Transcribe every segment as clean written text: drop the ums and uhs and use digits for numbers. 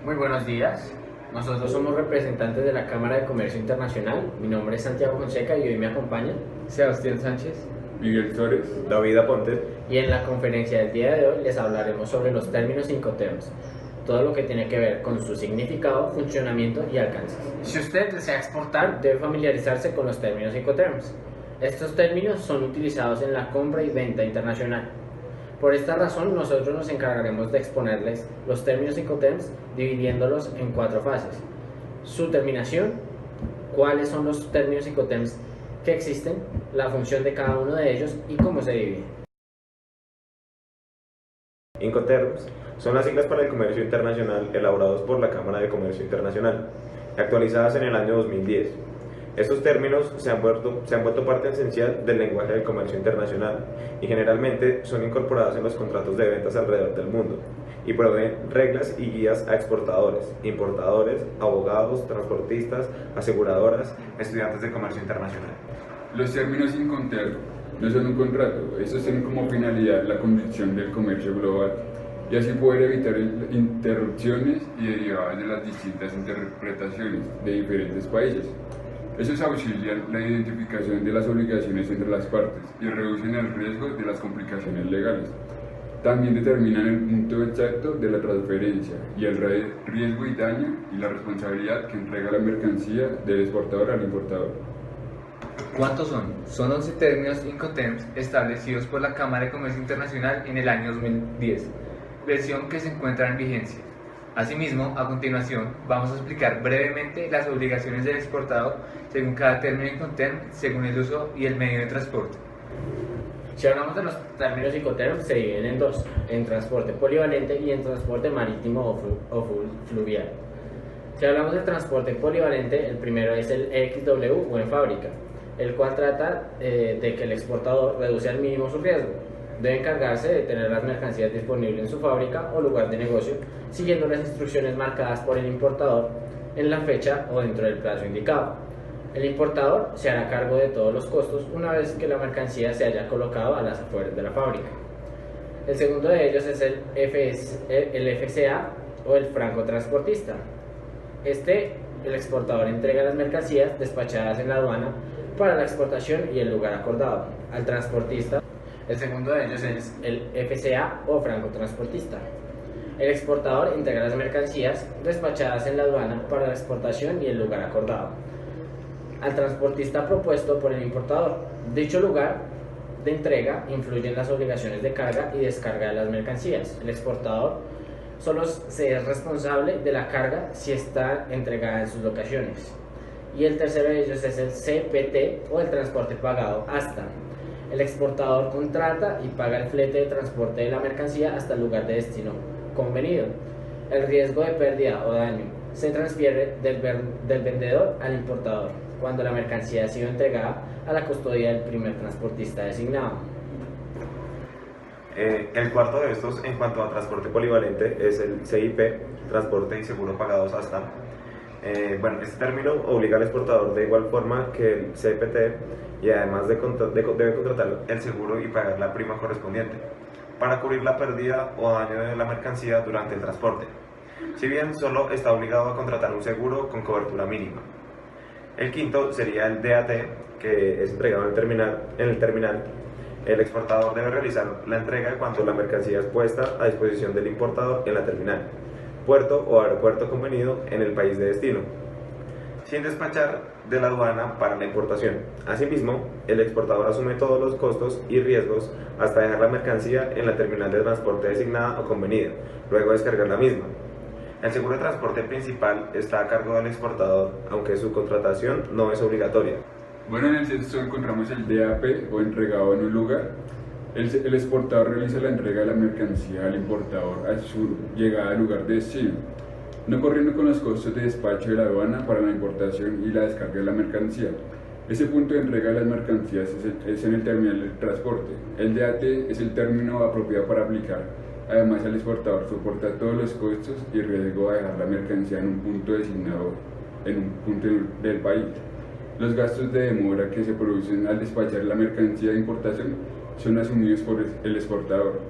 Muy buenos días. Nosotros somos representantes de la Cámara de Comercio Internacional. Mi nombre es Santiago Fonseca y hoy me acompaña Sebastián Sánchez, Miguel Flores, David Aponte. y en la conferencia del día de hoy les hablaremos sobre los términos Incoterms, todo lo que tiene que ver con su significado, funcionamiento y alcance. Si usted desea exportar, debe familiarizarse con los términos Incoterms. Estos términos son utilizados en la compra y venta internacional. Por esta razón, nosotros nos encargaremos de exponerles los términos Incoterms dividiéndolos en 4 fases. Su terminación, cuáles son los términos Incoterms que existen, la función de cada uno de ellos y cómo se divide. Incoterms son las siglas para el comercio internacional elaborados por la Cámara de Comercio Internacional, actualizadas en el año 2010. Estos términos se han vuelto parte esencial del lenguaje del comercio internacional y generalmente son incorporados en los contratos de ventas alrededor del mundo y proveen reglas y guías a exportadores, importadores, abogados, transportistas, aseguradoras, estudiantes de comercio internacional. los términos Incoterms no son un contrato, estos tienen como finalidad la conducción del comercio global y así poder evitar interrupciones y derivadas de las distintas interpretaciones de diferentes países. Estos auxilian la identificación de las obligaciones entre las partes y reducen el riesgo de las complicaciones legales. También determinan el punto exacto de la transferencia y el riesgo y daño y la responsabilidad que entrega la mercancía del exportador al importador. ¿cuántos son? Son 11 términos Incoterms establecidos por la Cámara de Comercio Internacional en el año 2010, versión que se encuentra en vigencia. Asimismo, a continuación, vamos a explicar brevemente las obligaciones del exportador según cada término Incoterm, según el uso y el medio de transporte. Si hablamos de los términos Incoterms, se dividen en dos, en transporte polivalente y en transporte marítimo o fluvial. Si hablamos del transporte polivalente, el primero es el XW o en fábrica, el cual trata de que el exportador reduce al mínimo su riesgo. Debe encargarse de tener las mercancías disponibles en su fábrica o lugar de negocio, siguiendo las instrucciones marcadas por el importador en la fecha o dentro del plazo indicado. El importador se hará cargo de todos los costos una vez que la mercancía se haya colocado a las afueras de la fábrica. El segundo de ellos es el FCA o el franco transportista. El exportador entrega las mercancías despachadas en la aduana para la exportación y el lugar acordado al transportista. El segundo de ellos es el FCA o franco transportista. El exportador entrega las mercancías despachadas en la aduana para la exportación y el lugar acordado al transportista propuesto por el importador. Dicho lugar de entrega influye en las obligaciones de carga y descarga de las mercancías. El exportador solo se es responsable de la carga si está entregada en sus locaciones. Y el tercero de ellos es el CPT o el transporte pagado hasta. El exportador contrata y paga el flete de transporte de la mercancía hasta el lugar de destino convenido. El riesgo de pérdida o daño se transfiere del vendedor al importador cuando la mercancía ha sido entregada a la custodia del primer transportista designado. El cuarto de estos, en cuanto a transporte polivalente, es el CIP, transporte y seguro pagados hasta. Este término obliga al exportador de igual forma que el CPT y además debe contratar el seguro y pagar la prima correspondiente para cubrir la pérdida o daño de la mercancía durante el transporte, si bien solo está obligado a contratar un seguro con cobertura mínima. El quinto sería el DAT, que es entregado en el terminal. El exportador debe realizar la entrega cuando la mercancía es puesta a disposición del importador en la terminal, puerto o aeropuerto convenido en el país de destino, sin despachar de la aduana para la importación. Asimismo, el exportador asume todos los costos y riesgos hasta dejar la mercancía en la terminal de transporte designada o convenida, luego descargar la misma. El seguro de transporte principal está a cargo del exportador, aunque su contratación no es obligatoria. Bueno, en el sexto encontramos el DAP o entregado en un lugar. El exportador realiza la entrega de la mercancía al importador a su llegada al lugar de destino, no corriendo con los costos de despacho de la aduana para la importación y la descarga de la mercancía. Ese punto de entrega de las mercancías es en el terminal del transporte. El DAT es el término apropiado para aplicar. Además, el exportador soporta todos los costos y riesgo de dejar la mercancía en un punto designado en un punto del país. Los gastos de demora que se producen al despachar la mercancía de importación son asumidos por el exportador.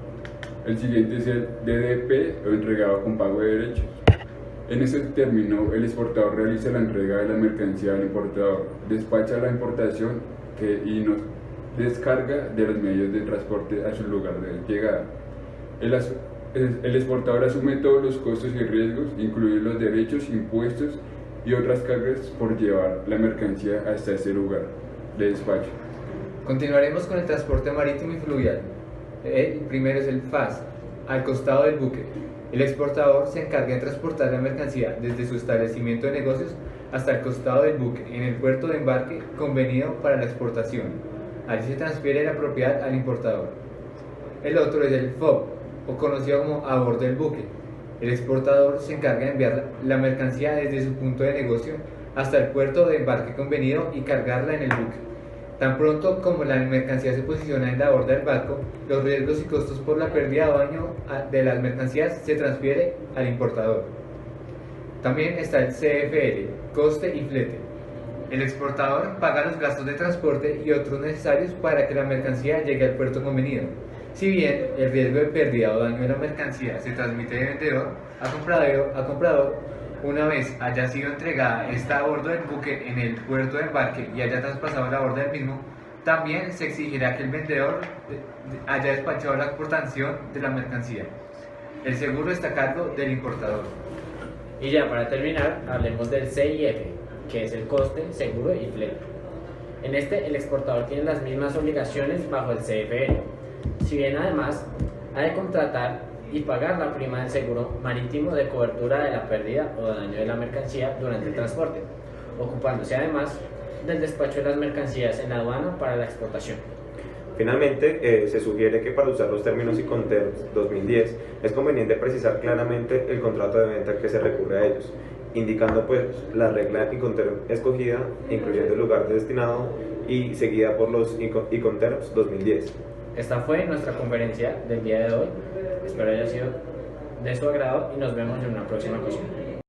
El siguiente es el DDP o entregado con pago de derechos. En este término, el exportador realiza la entrega de la mercancía al importador, despacha la importación y nos descarga de los medios de transporte a su lugar de llegada. El exportador asume todos los costos y riesgos, incluidos los derechos, impuestos y otras cargas por llevar la mercancía hasta ese lugar de despacho. Continuaremos con el transporte marítimo y fluvial. El primero es el FAS, al costado del buque. El exportador se encarga de transportar la mercancía desde su establecimiento de negocios hasta el costado del buque en el puerto de embarque convenido para la exportación. Allí se transfiere la propiedad al importador. El otro es el FOB, o conocido como a bordo del buque. El exportador se encarga de enviar la mercancía desde su punto de negocio hasta el puerto de embarque convenido y cargarla en el buque. Tan pronto como la mercancía se posiciona en la borda del barco, los riesgos y costos por la pérdida o daño de las mercancías se transfiere al importador. También está el CFL, coste y flete. El exportador paga los gastos de transporte y otros necesarios para que la mercancía llegue al puerto convenido. Si bien el riesgo de pérdida o daño de la mercancía se transmite de vendedor a comprador, una vez haya sido entregada esta a bordo del buque en el puerto de embarque y haya traspasado la borda del mismo, también se exigirá que el vendedor haya despachado la exportación de la mercancía. El seguro está a cargo del importador. Y ya para terminar, hablemos del CIF, que es el coste, seguro y flete. En este, el exportador tiene las mismas obligaciones bajo el CFL, si bien además ha de contratar y pagar la prima del seguro marítimo de cobertura de la pérdida o daño de la mercancía durante el transporte, ocupándose además del despacho de las mercancías en la aduana para la exportación. Finalmente, se sugiere que para usar los términos Incoterms 2010 es conveniente precisar claramente el contrato de venta que se recurre a ellos, indicando pues la regla Incoterms escogida, incluyendo el lugar de destinado y seguida por los Incoterms 2010. Esta fue nuestra conferencia del día de hoy. Espero haya sido de su agrado y nos vemos en una próxima ocasión.